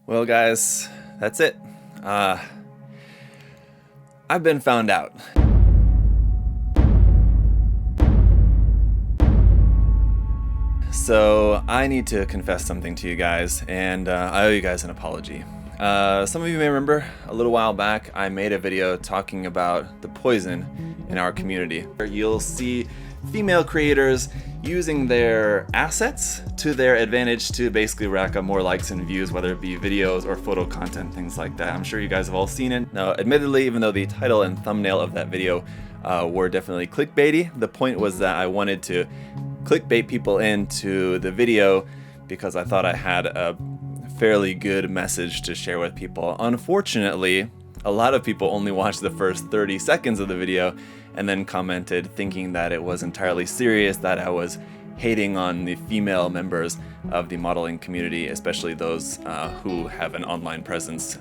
Well, guys, that's it. I've been found out. So I need to confess something to you guys, and I owe you guys an apology. Some of you may remember a little while back I made a video talking about the poison in our community. You'll see female creators using their assets to their advantage to basically rack up more likes and views, whether it be videos or photo content, things like that. I'm sure you guys have all seen it. Now, admittedly, even though the title and thumbnail of that video were definitely clickbaity, the point was that I wanted to clickbait people into the video because I thought I had a fairly good message to share with people. Unfortunately, a lot of people only watched the first 30 seconds of the video and then commented thinking that it was entirely serious, that I was hating on the female members of the modeling community, especially those who have an online presence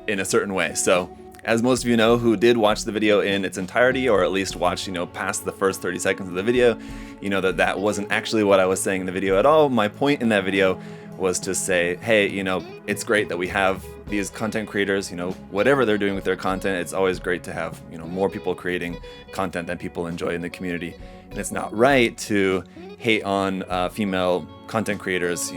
in a certain way. So, as most of you know who did watch the video in its entirety, or at least watch, past the first 30 seconds of the video, you know that wasn't actually what I was saying in the video at all. My point in that video was to say, hey, it's great that we have these content creators, whatever they're doing with their content, it's always great to have, more people creating content that people enjoy in the community. And it's not right to hate on female content creators,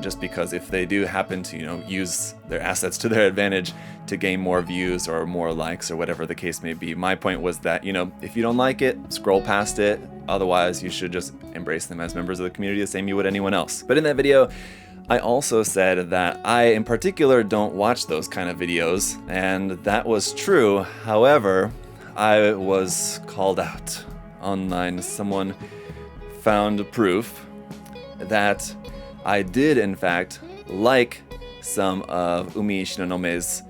just because if they do happen to, use their assets to their advantage to gain more views or more likes or whatever the case may be. My point was that, if you don't like it, scroll past it. Otherwise, you should just embrace them as members of the community the same you would anyone else. But in that video, I also said that I, in particular, don't watch those kind of videos, and that was true. However, I was called out online. Someone found proof that I did, in fact, like some of Umi Shinonome's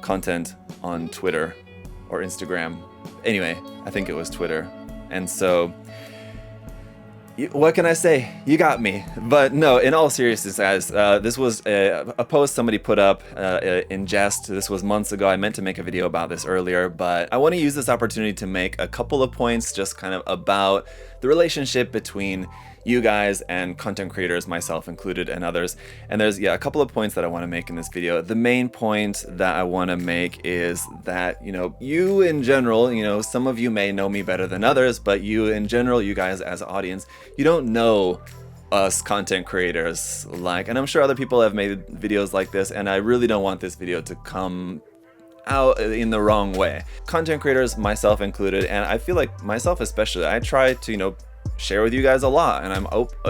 content on Twitter or Instagram. Anyway, I think it was Twitter. And so, what can I say? You got me. But no, in all seriousness, guys, this was a post somebody put up in jest. This was months ago. I meant to make a video about this earlier, but I want to use this opportunity to make a couple of points just kind of about the relationship between you guys and content creators, myself included, and others. And there's a couple of points that I want to make in this video. The main point that I want to make is that, you in general, some of you may know me better than others, but you in general, you guys as an audience, you don't know us content creators and I'm sure other people have made videos like this, and I really don't want this video to come out in the wrong way. Content creators, myself included, and I feel like myself especially, I try to, share with you guys a lot, and I'm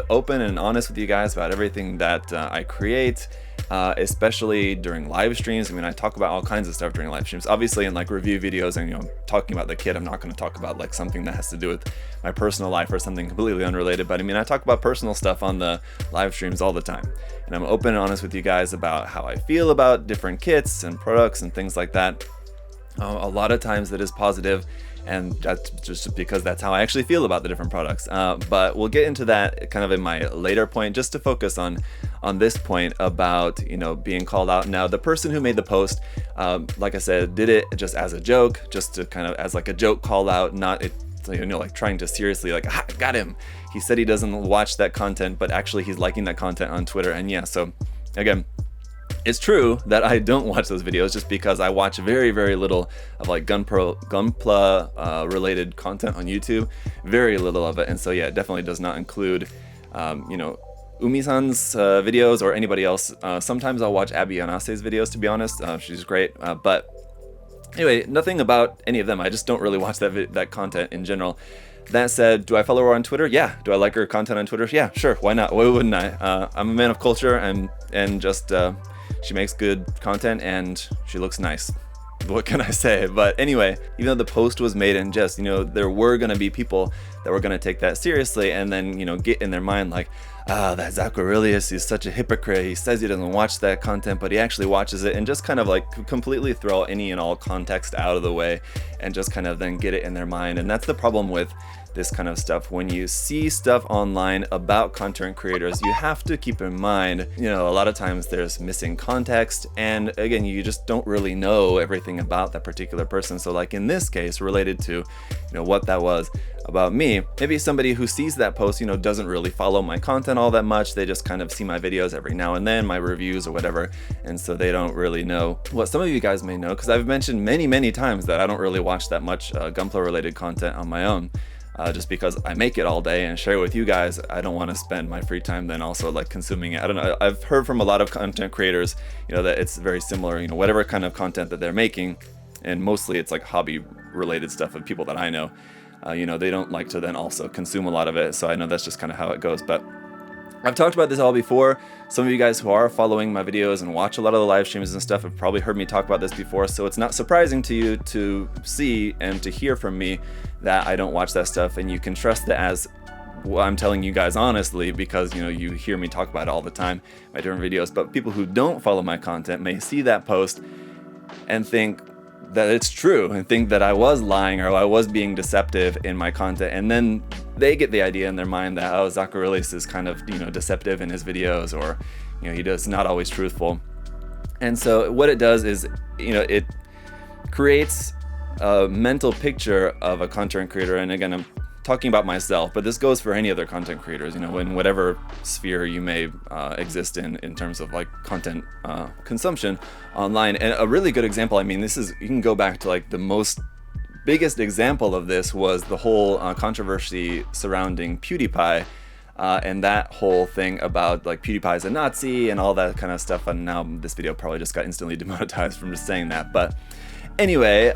open and honest with you guys about everything that I create, especially during live streams. I mean, I talk about all kinds of stuff during live streams. Obviously, in review videos and talking about the kid, I'm not going to talk about something that has to do with my personal life or something completely unrelated. But I mean, I talk about personal stuff on the live streams all the time, and I'm open and honest with you guys about how I feel about different kits and products and things like that. A lot of times that is positive, and that's just because that's how I actually feel about the different products. But we'll get into that kind of in my later point, just to focus on this point about, being called out. Now, the person who made the post, like I said, did it just as a joke, just to kind of as a joke call out, not trying to seriously got him. He said he doesn't watch that content, but actually he's liking that content on Twitter. And so again, it's true that I don't watch those videos just because I watch very, very little of Gunpla related content on YouTube, very little of it. And so it definitely does not include, Umi-san's videos or anybody else. Sometimes I'll watch Abby Anase's videos, to be honest. She's great. But anyway, nothing about any of them. I just don't really watch that content in general. That said, do I follow her on Twitter? Yeah. Do I like her content on Twitter? Yeah, sure. Why not? Why wouldn't I? I'm a man of culture, and just she makes good content and she looks nice. What can I say? But anyway, even though the post was made in jest, there were going to be people that were going to take that seriously and then, get in their mind that ZakuAurelius is such a hypocrite. He says he doesn't watch that content, but he actually watches it, and just kind of completely throw any and all context out of the way and just kind of then get it in their mind. And that's the problem with this kind of stuff. When you see stuff online about content creators, you have to keep in mind, you know, a lot of times there's missing context, and again, you just don't really know everything about that particular person. So like in this case, related to, you know, what that was about me, maybe somebody who sees that post, you know, doesn't really follow my content all that much. They just kind of see my videos every now and then, my reviews or whatever, and so they don't really know what some of you guys may know, because I've mentioned many times that I don't really watch that much Gunpla related content on my own. Just because I make it all day and share it with you guys, I don't want to spend my free time then also like consuming it. I don't know. I've heard from a lot of content creators, you know, that it's very similar, you know, whatever kind of content that they're making, and mostly it's like hobby related stuff of people that I know, you know, they don't like to then also consume a lot of it. So I know that's just kind of how it goes. But I've talked about this all before. Some of you guys who are following my videos and watch a lot of the live streams and stuff have probably heard me talk about this before, so it's not surprising to you to see and to hear from me that I don't watch that stuff, and you can trust that as what I'm telling you guys honestly, because, you know, you hear me talk about it all the time, my different videos. But people who don't follow my content may see that post and think that it's true, and think that I was lying or I was being deceptive in my content, and then they get the idea in their mind that, oh, ZakuAurelius is kind of, you know, deceptive in his videos, or, you know, he does not always truthful. And so what it does is, you know, it creates a mental picture of a content creator. And again, I'm talking about myself, but this goes for any other content creators, you know, in whatever sphere you may exist in terms of like content consumption online. And a really good example, I mean, this is, you can go back to like the biggest example of this was the whole controversy surrounding PewDiePie, and that whole thing about like PewDiePie's a Nazi and all that kind of stuff. And now this video probably just got instantly demonetized from just saying that. But anyway,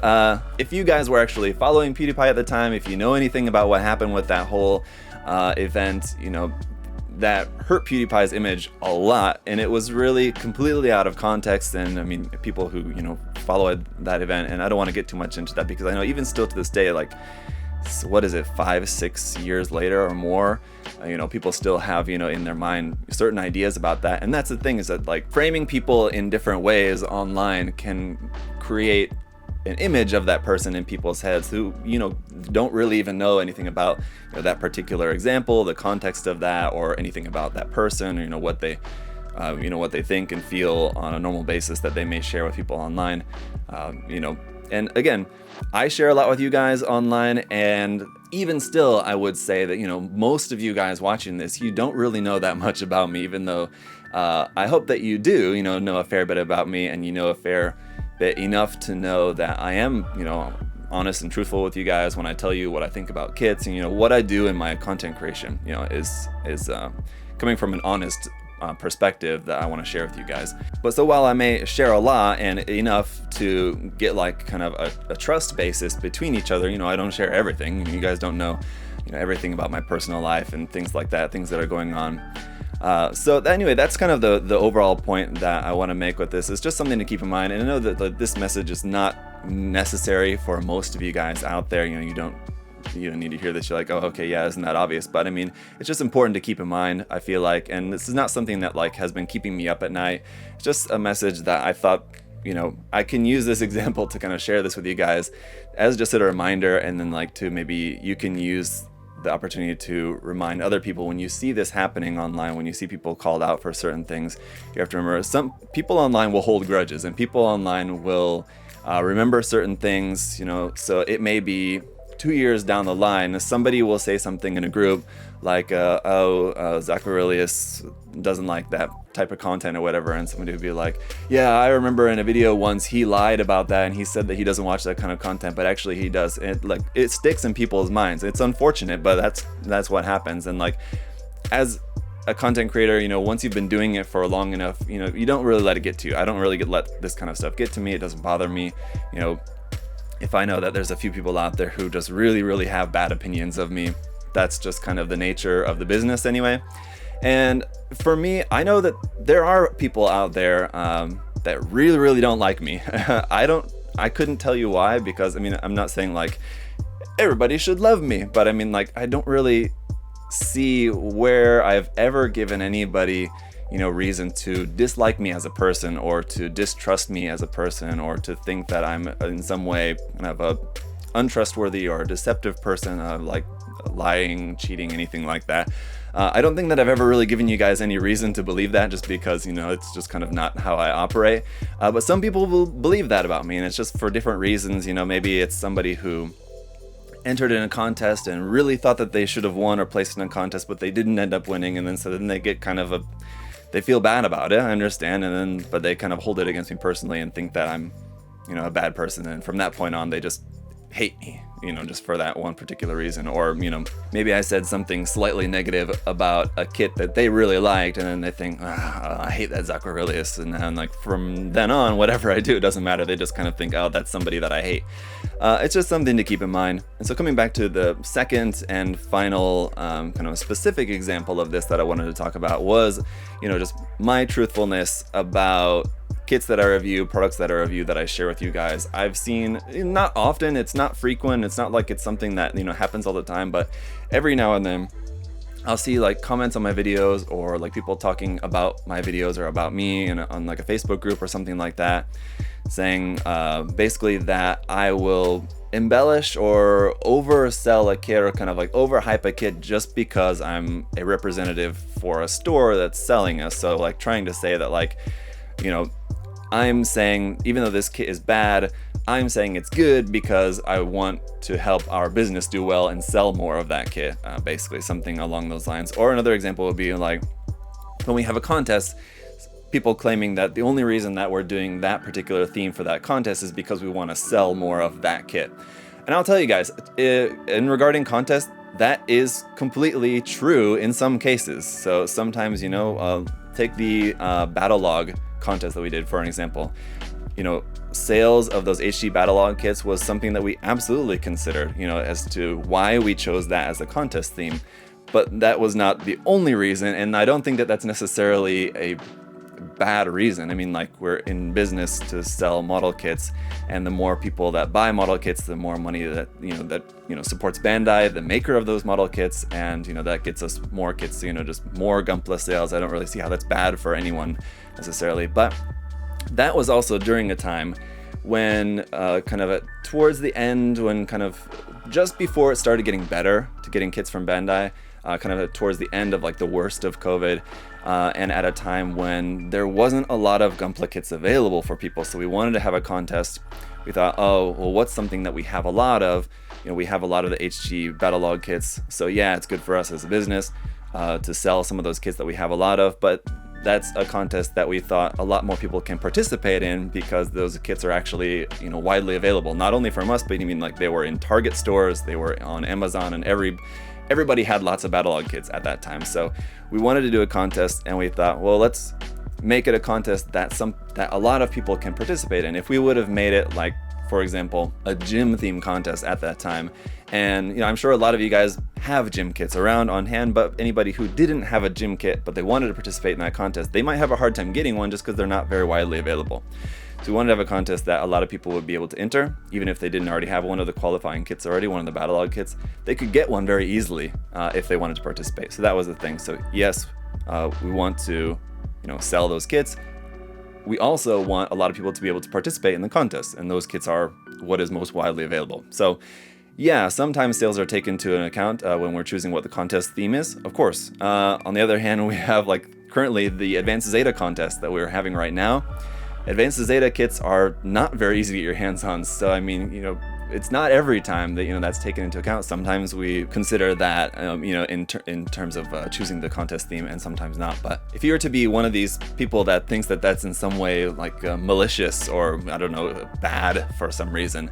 if you guys were actually following PewDiePie at the time, if you know anything about what happened with that whole event, you know, that hurt PewDiePie's image a lot, and it was really completely out of context. And I mean, people who, you know, followed that event, and I don't want to get too much into that, because I know even still to this day, like, what is it, 5-6 years later or more, you know, people still have, you know, in their mind certain ideas about that. And that's the thing, is that like framing people in different ways online can create an image of that person in people's heads who, you know, don't really even know anything about, you know, that particular example, the context of that, or anything about that person, or, you know, what they think and feel on a normal basis that they may share with people online, you know. And again, I share a lot with you guys online, and even still, I would say that, you know, most of you guys watching this, you don't really know that much about me, even though I hope that you do, you know a fair bit about me, and you know a fair bit enough to know that I am, you know, honest and truthful with you guys when I tell you what I think about kits, and, you know, what I do in my content creation, you know, is coming from an honest perspective that I want to share with you guys. But so while I may share a lot and enough to get like kind of a trust basis between each other, you know, I don't share everything. You guys don't know, you know, everything about my personal life and things like that, things that are going on. So anyway, that's kind of the overall point that I want to make with this. It's just something to keep in mind. And I know that this message is not necessary for most of you guys out there. You know, you don't need to hear this. You're like, oh, okay, yeah, isn't that obvious? But I mean, it's just important to keep in mind, I feel like. And this is not something that like has been keeping me up at night. It's just a message that I thought, you know, I can use this example to kind of share this with you guys as just a reminder, and then like to maybe you can use the opportunity to remind other people when you see this happening online, when you see people called out for certain things. You have to remember, some people online will hold grudges, and people online will remember certain things, you know. So it may be 2 years down the line, somebody will say something in a group like, ZakuAurelius doesn't like that type of content or whatever, and somebody would be like, yeah, I remember in a video once he lied about that and he said that he doesn't watch that kind of content, but actually he does. And it sticks in people's minds. It's unfortunate, but that's what happens. And like, as a content creator, you know, once you've been doing it for long enough, you know, you don't really let it get to you. I don't really let this kind of stuff get to me. It doesn't bother me, you know. If I know that there's a few people out there who just really have bad opinions of me, that's just kind of the nature of the business anyway. And for me, I know that there are people out there that really don't like me. I couldn't tell you why, because I mean, I'm not saying like everybody should love me, but I mean, like, I don't really see where I've ever given anybody, you know, reason to dislike me as a person, or to distrust me as a person, or to think that I'm in some way kind of a untrustworthy or deceptive person, like lying, cheating, anything like that. I don't think that I've ever really given you guys any reason to believe that, just because, it's just kind of not how I operate. But some people will believe that about me, and it's just for different reasons. Maybe it's somebody who entered in a contest and really thought that they should have won or placed in a contest, but they didn't end up winning, and then they get kind of they feel bad about it. I understand, but they kind of hold it against me personally and think that I'm, a bad person, and from that point on, they just hate me, just for that one particular reason. Or, maybe I said something slightly negative about a kit that they really liked, and then they think, I hate that ZakuAurelius, and then like from then on, whatever I do, it doesn't matter. They just kind of think, oh, that's somebody that I hate. It's just something to keep in mind. And so coming back to the second and final kind of specific example of this that I wanted to talk about was, just my truthfulness about kits that I review, products that I review, that I share with you guys. I've seen, not often, it's not frequent, it's not like it's something that happens all the time, but every now and then I'll see like comments on my videos, or like people talking about my videos or about me on like a Facebook group or something like that, saying basically that I will embellish or oversell a kit, or kind of like overhype a kit just because I'm a representative for a store that's selling us. So like trying to say that like, I'm saying, even though this kit is bad, I'm saying it's good because I want to help our business do well and sell more of that kit, basically something along those lines. Or another example would be like when we have a contest, people claiming that the only reason that we're doing that particular theme for that contest is because we want to sell more of that kit. And I'll tell you guys, in regarding contests, that is completely true in some cases. So sometimes, take the battle log contest that we did for an example. Sales of those HG battle log kits was something that we absolutely considered, as to why we chose that as a contest theme. But that was not the only reason, and I don't think that that's necessarily a bad reason. I mean, like, we're in business to sell model kits, and the more people that buy model kits, the more money that supports Bandai, the maker of those model kits, and that gets us more kits, just more Gunpla sales. I don't really see how that's bad for anyone necessarily, but that was also during a time when towards the end, when kind of just before it started getting better to getting kits from Bandai, towards the end of like the worst of COVID, and at a time when there wasn't a lot of Gunpla kits available for people. So we wanted to have a contest. We thought, oh, well, what's something that we have a lot of? We have a lot of the HG battle log kits. So yeah, it's good for us as a business to sell some of those kits that we have a lot of, but that's a contest that we thought a lot more people can participate in, because those kits are actually, widely available, not only from us, but like they were in Target stores, they were on Amazon, and everybody had lots of battle log kits at that time. So we wanted to do a contest, and we thought, well, let's make it a contest that a lot of people can participate in. If we would have made it like, for example, a gym theme contest at that time, and I'm sure a lot of you guys have gym kits around on hand, but anybody who didn't have a gym kit but they wanted to participate in that contest, they might have a hard time getting one just because they're not very widely available. So we wanted to have a contest that a lot of people would be able to enter, even if they didn't already have one of the qualifying kits already, one of the battle log kits. They could get one very easily if they wanted to participate. So that was the thing. So yes, we want to sell those kits. We also want a lot of people to be able to participate in the contest, and those kits are what is most widely available. So yeah, sometimes sales are taken into account when we're choosing what the contest theme is, of course. On the other hand, we have currently the Advanced Zeta contest that we're having right now. Advanced Zeta kits are not very easy to get your hands on, so I mean, it's not every time that that's taken into account. Sometimes we consider that in terms of choosing the contest theme, and sometimes not. But if you were to be one of these people that thinks that that's in some way like malicious, or I don't know, bad for some reason,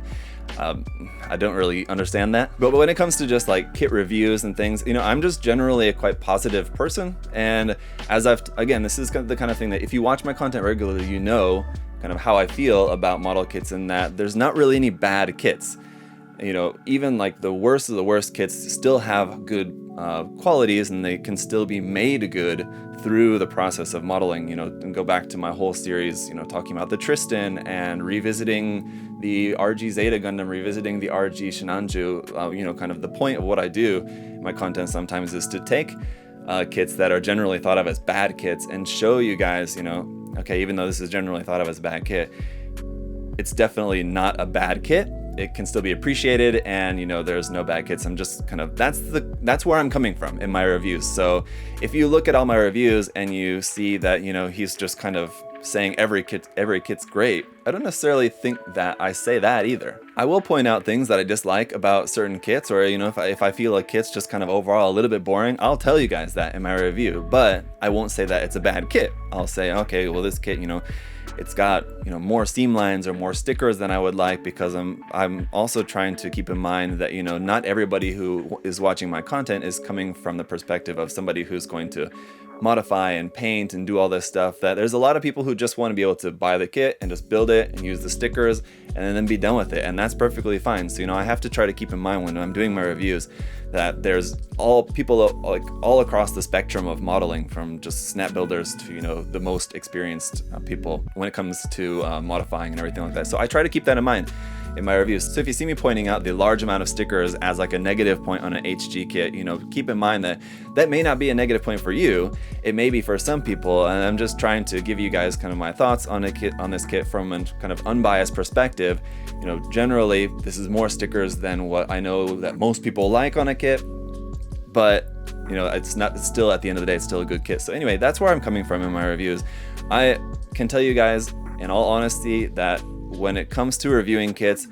I don't really understand that. But when it comes to just like kit reviews and things, I'm just generally a quite positive person. And as again, this is the kind of thing that if you watch my content regularly, kind of how I feel about model kits, and that there's not really any bad kits. Even like the worst of the worst kits still have good qualities, and they can still be made good through the process of modeling. And go back to my whole series, talking about the Tristan and revisiting the RG Zeta Gundam, revisiting the RG Shinanju. Kind of the point of what I do in my content sometimes is to take kits that are generally thought of as bad kits and show you guys, okay, even though this is generally thought of as a bad kit, it's definitely not a bad kit. it can still be appreciated, and you know, there's no bad kits. I'm just kind of, that's where I'm coming from in my reviews. So if you look at all my reviews and you see that, you know, he's just kind of saying every kit's great, I don't necessarily think that I say that either. I will point out things that I dislike about certain kits, or you know, if I feel a kit's just kind of overall a little bit boring, I'll tell you guys that in my review, but I won't say that it's a bad kit. I'll say, okay, well, this kit, you know, it's got, you know, more seam lines or more stickers than I would like, because I'm also trying to keep in mind that, you know, not everybody who is watching my content is coming from the perspective of somebody who's going to modify and paint and do all this stuff. That there's a lot of people who just want to be able to buy the kit and just build it and use the stickers and then be done with it, and that's perfectly fine. So, you know, I have to try to keep in mind when I'm doing my reviews that there's all people like all across the spectrum of modeling, from just snap builders to, you know, the most experienced people when it comes to modifying and everything like that. So I try to keep that in mind in my reviews. So if you see me pointing out the large amount of stickers as like a negative point on an HG kit, you know, keep in mind that that may not be a negative point for you. It may be for some people, and I'm just trying to give you guys kind of my thoughts on this kit from a kind of unbiased perspective. You know, generally this is more stickers than what I know that most people like on a kit, but you know, it's still, at the end of the day, it's still a good kit. So anyway, that's where I'm coming from in my reviews. I can tell you guys in all honesty that when it comes to reviewing kits,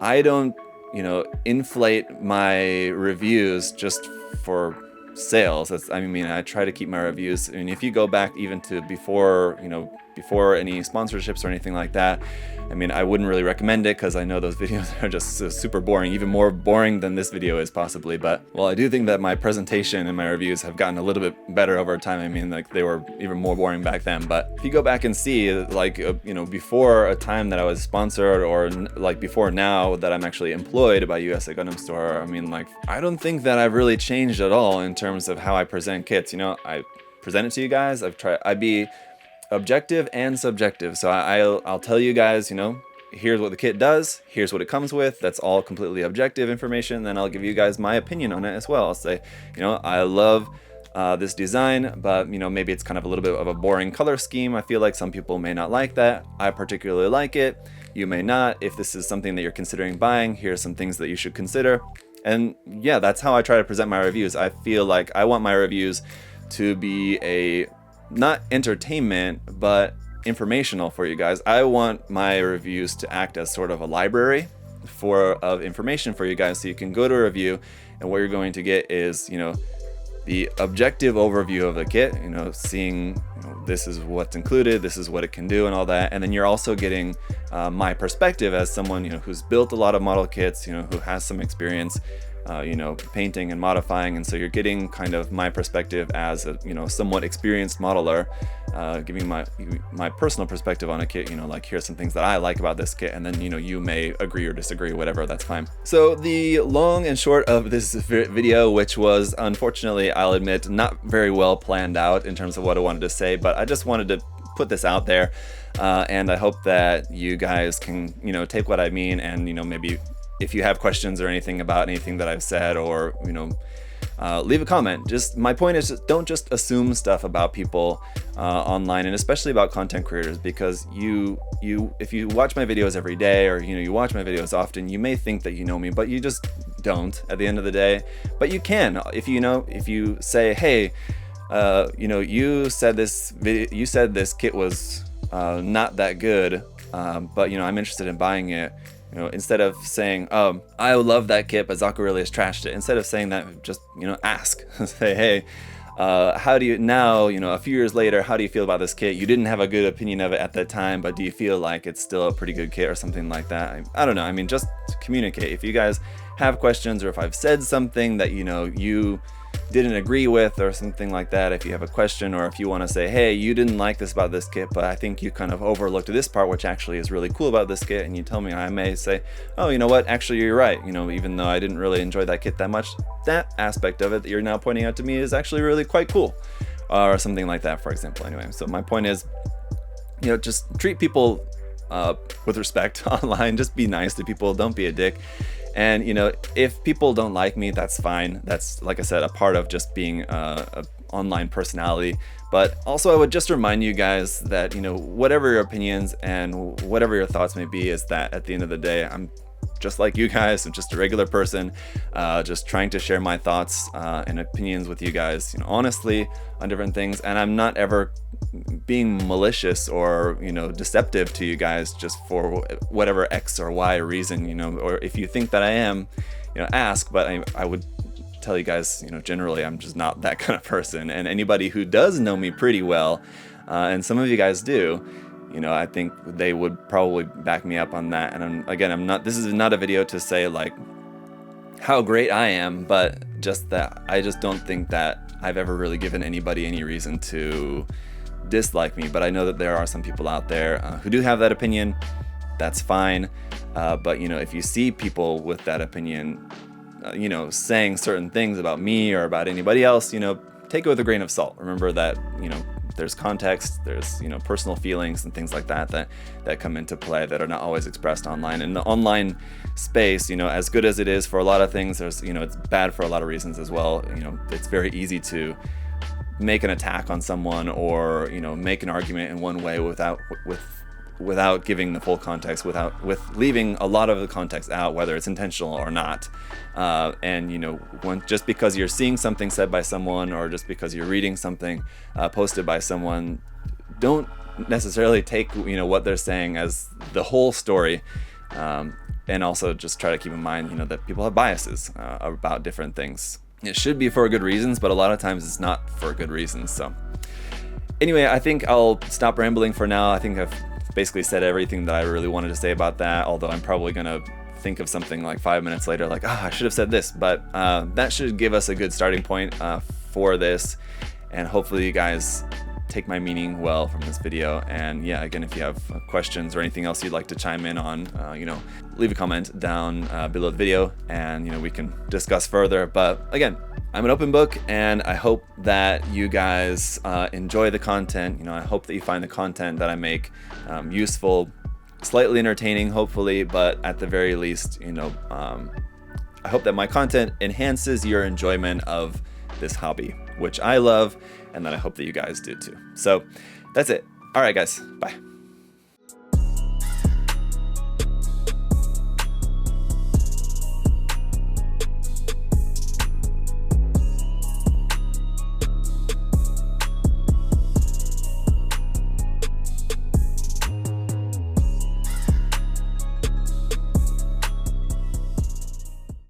I don't, you know, inflate my reviews just for sales. I mean, I try to keep my reviews, and if you go back even to before, you know, before any sponsorships or anything like that, I mean, I wouldn't really recommend it, because I know those videos are just so super boring, even more boring than this video is possibly. But, well, I do think that my presentation and my reviews have gotten a little bit better over time. I mean, like, they were even more boring back then. But if you go back and see, like, you know, before a time that I was sponsored, or like before now that I'm actually employed by USA Gundam Store, I mean, like, I don't think that I've really changed at all in terms of how I present kits. You know, I present it to you guys. I'd be objective and subjective. So I'll tell you guys, you know, here's what the kit does, here's what it comes with. That's all completely objective information. Then I'll give you guys my opinion on it as well. I'll say, you know, I love this design, but you know, maybe it's kind of a little bit of a boring color scheme. I feel like some people may not like that. I particularly like it. You may not. If this is something that you're considering buying, here's some things that you should consider. And yeah, that's how I try to present my reviews. I feel like I want my reviews to be not entertainment, but informational for you guys. I want my reviews to act as sort of a library of information for you guys, so you can go to a review, and what you're going to get is, you know, the objective overview of the kit, you know, seeing, you know, this is what's included, this is what it can do, and all that. And then you're also getting my perspective as someone, you know, who's built a lot of model kits, you know, who has some experience you know, painting and modifying, and so you're getting kind of my perspective as a, you know, somewhat experienced modeler, giving my personal perspective on a kit. You know, like, here's some things that I like about this kit, and then, you know, you may agree or disagree, whatever, that's fine. So the long and short of this video, which was, unfortunately, I'll admit, not very well planned out in terms of what I wanted to say, but I just wanted to put this out there, and I hope that you guys can, you know, take what I mean, and, you know, maybe if you have questions or anything about anything that I've said, or, you know, leave a comment. Just, my point is, just don't just assume stuff about people online, and especially about content creators, because if you watch my videos every day, or, you know, you watch my videos often, you may think that you know me, but you just don't at the end of the day. But you can, if you say, hey, you know, you said this kit was not that good, but, you know, I'm interested in buying it. You know, instead of saying, I love that kit, but ZakuAurelius trashed it. Instead of saying that, just, you know, ask. Say, hey, how do you now, you know, a few years later, how do you feel about this kit? You didn't have a good opinion of it at that time, but do you feel like it's still a pretty good kit, or something like that? I don't know. I mean, just communicate. If you guys have questions, or if I've said something that, you know, you didn't agree with, or something like that, if you have a question, or if you want to say, hey, you didn't like this about this kit, but I think you kind of overlooked this part, which actually is really cool about this kit, and you tell me, I may say, oh, you know what, actually you're right, you know, even though I didn't really enjoy that kit that much, that aspect of it that you're now pointing out to me is actually really quite cool, or something like that, for example. Anyway, so my point is, you know, just treat people with respect online. Just be nice to people, don't be a dick. And, you know, if people don't like me, that's fine. That's, like I said, a part of just being a online personality. But also, I would just remind you guys that, you know, whatever your opinions and whatever your thoughts may be, is that at the end of the day, I'm just like you guys. I'm just a regular person, just trying to share my thoughts and opinions with you guys, honestly, on different things. And I'm not ever being malicious or, deceptive to you guys just for whatever X or Y reason, or if you think that I am, ask. But I would tell you guys, generally I'm just not that kind of person. And anybody who does know me pretty well, and some of you guys do, I think they would probably back me up on that. And I'm not, this is not a video to say like how great I am, but just that I just don't think that I've ever really given anybody any reason to dislike me. But I know that there are some people out there who do have that opinion. That's fine. But if you see people with that opinion, saying certain things about me or about anybody else, take it with a grain of salt. Remember that, there's context, there's, personal feelings and things like that come into play that are not always expressed online. In the online space, as good as it is for a lot of things, there's, it's bad for a lot of reasons as well. It's very easy to make an attack on someone or, make an argument in one way without giving the full context, with leaving a lot of the context out, whether it's intentional or not. And just because you're seeing something said by someone, or just because you're reading something posted by someone, don't necessarily take what they're saying as the whole story. And also just try to keep in mind that people have biases about different things. It should be for good reasons, but a lot of times it's not for good reasons. So anyway, I think I'll stop rambling for now. I think I've basically said everything that I really wanted to say about that, although I'm probably gonna think of something like 5 minutes later like, I should have said this. But that should give us a good starting point for this, and hopefully you guys take my meaning well from this video. And yeah, again, if you have questions or anything else you'd like to chime in on, leave a comment down below the video, and we can discuss further. But again, I'm an open book, and I hope that you guys enjoy the content. I hope that you find the content that I make useful, slightly entertaining, hopefully, but at the very least, I hope that my content enhances your enjoyment of this hobby, which I love, and that I hope that you guys do too. So that's it. All right, guys, bye.